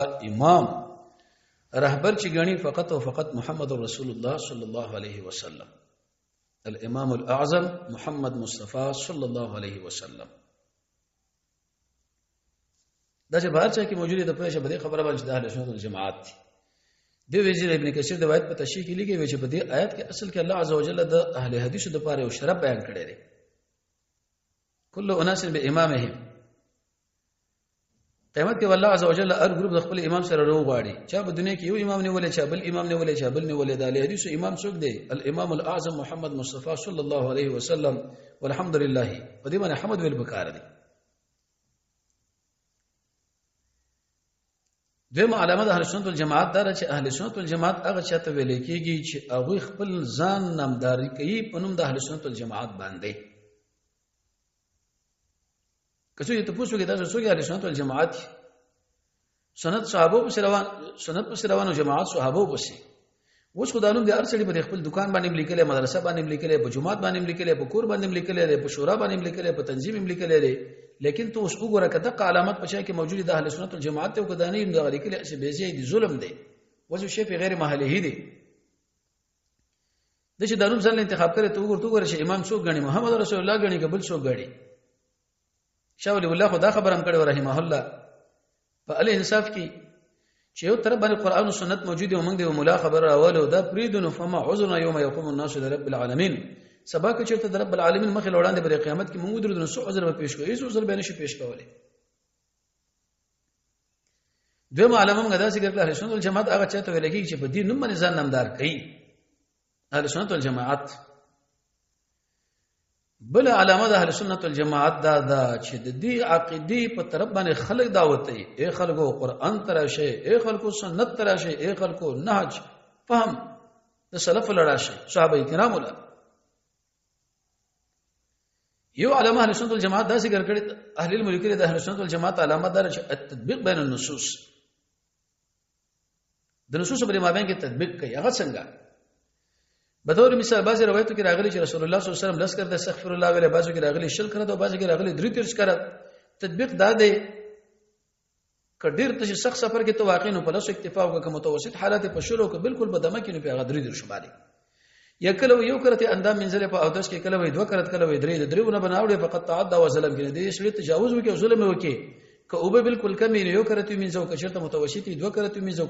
امام رهبر چې غني فقط او فقط محمد رسول الله صلی الله علیه وسلم، الامام الاعظم محمد مصطفى صلی الله علیه وسلم. دا چې بهر چا کې موجوده د پوهه په دې خبره باندې د اهل سنت والجماعت دی وزیر ابن کثیر د روایت په تشریح کې لیکي چې په دې آیت کې اصل کې الله عزوجل د اهل حدیثو د لپاره یو شرف بیان کړی دی، کل اناس بامامهم. قیامت کې الله عزوجل هر ګروپ د خپل امام سره روغ غواړي، چا په دنیا کې یو امام نه ولې، چا بل امام نه ولې، چا بل نه ولې. د اهل حدیثو امام څوک دی؟ الامام الاعظم محمد مصطفى صلی الله علیه وسلم. والحمد لله په دې باندې حمد ویل پکار دی. دغه علامه د اهل سنت والجماعت دا چې اهل سنت والجماعت هغه چاته ویل کېږي چې هغه خپل ځان نامداري کوي په نوم د اهل سنت والجماعت باندې. کله چې تاسو کې تاسو څنګه اهل سنت والجماعت سنت صحابه په روان، سنت په روانو جماعت صحابه وبسي. اوس خدانوم د ارسړي په خپل دکان باندې لیکلې، مدرسه باندې لیکلې، په جمعات باندې لیکلې، په کور باندې لیکلې، په شورا باندې لیکلې، په تنظیم لیکلې. لیکن تو اوس وګوره کته علامات پچا کې موجوده د اهل سنت والجماعت ته کدانې د لیکلې چې بیزي دي، ظلم دی، وځو شی په غیر محله دی. د چې دانو ځل انتخاب کړي تو وګوره چې امام څوک غني، محمد رسول الله غني، قبل څوک غني. شاه ولی الله خدا خبرم کړي رحمه الله په ال انصاف کې چې یو طرف باندې قران او سنت موجوده او موږ د مولا خبر راولو دا پریدون فما عذرنا يوم يقوم الناس لرب العالمين. سبا کې چې رب العالمین مخې وړاندې پر قیامت کې موږ درو نو عذر به پیش کوو، هیڅ عذر به نشي پیش کولای. دوی معلومه موږ دا ذکر کړل اهل سنت والجماعت هغه چاته ویل کېږي چې په دین نوم باندې ځان نامدار کوي. اهل سنت والجماعت بل علامه د اهل سنت والجماعت دا چې د دې عقیده په طرف باندې خلق دعوت کوي، اے خلکو قران تراشه، اے خلکو سنت تراشه، اے خلکو نهج فهم د سلف لراشه صحابه کرام ولا. یو علامه اهل سنت والجماعت دا ذکر کړی اهل الملک د اهل سنت والجماعت علامه دا چې التطبیق بین النصوص، د نصوص په مابین کې تطبیق کوي. هغه څنګه؟ بدور مثال بعض روایتو کې راغلي چې رسول الله صلی الله علیه وسلم لس کړه استغفر الله ویله، بعضو کې راغلي شل کړه، بعضو کې راغلي درې ترش کړه. تطبیق دا دی کډیر ته سخت سفر کې تو واقع نو په لاسو اکتفا او کوم متوسط حالات په شلو کې بالکل بدمه کې نو په غدري در شمالي یا کله یو کرته اندام منزله په اودس کې کله وې دوه کرت کله وې درې درېونه بناوړي فقط تعدى وظلم کې دې شړې تجاوز وکي او ظلم وکي که او به بالکل کمی یو کرته منځو کچرته متوسطي دوه کرته منځو